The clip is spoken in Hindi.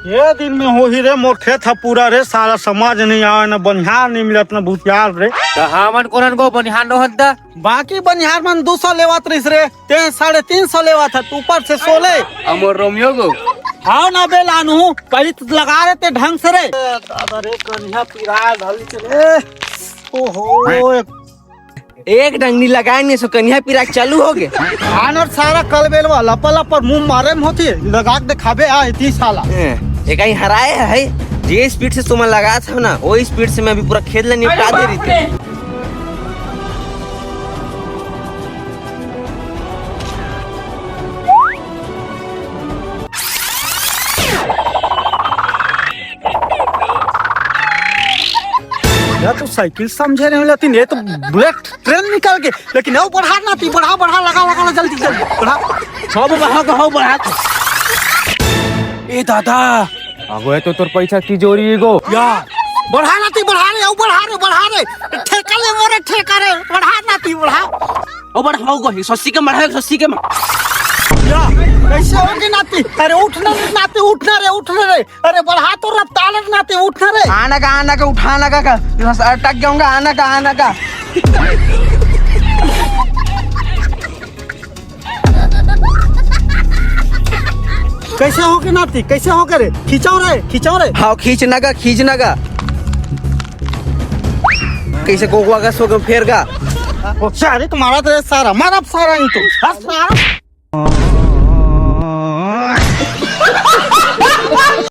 ये दिन में हो ही रे मोर खेत था पूरा रे सारा समाज नहीं आवे न बनिहार नहीं मिलत न भूतियार रे। हमन कोनन को बनिहार न होता बाकी बनिहार मन 200 लेवात रहिस रे, ते 350 लेवात है, ऊपर से 16। अमर रोमियो को हाँ ना बे लानू पहले तो लगा रहे थे ढंग से रे। दादा रे कन्या पिरा धली चले। ओहो एक डंगनी लगाएंगे सो कन्या पिरा चालू हो गए। खान और सारा कल बेलवा लपल पर मुंह मारे में होती लगा के दिखाबे आ इतनी साला। एक कहीं हराए है जे स्पीड से तुम लगा था ना वो स्पीड से मैं अभी पूरा खेत निपटा दे रही थी। या तो साइकिल समझे नहीं लेकिन ये तो बुलेट ट्रेन निकल के, लेकिन वो बढ़ा ना थी, बढ़ा बढ़ा लगा जल्दी जल्दी बढ़ा सब बढ़ा। ए दादा आगो तो तोर पैसा तिजोरी गो या बढ़ा ना थी, बढ़ा रे ठेका ले मोरे ठेका रे, बढ़ा ना थी बढ़ा ओ बढ़ाओ गो 180 के बढ़ाओ 180 के या कैसे होगी नाती। अरे उठना रे अरे बढ़ा तो रफ्तार नाती उठना रे। आना का उठाना का अटक जाऊंगा आना का कैसे होगी नाती, कैसे हो रे खिंचाओ रे। हाँ खींचना का कैसे गोगवा का सो फेर का सारे तुम्हारा तो सारा मारा सारा ही तो सारा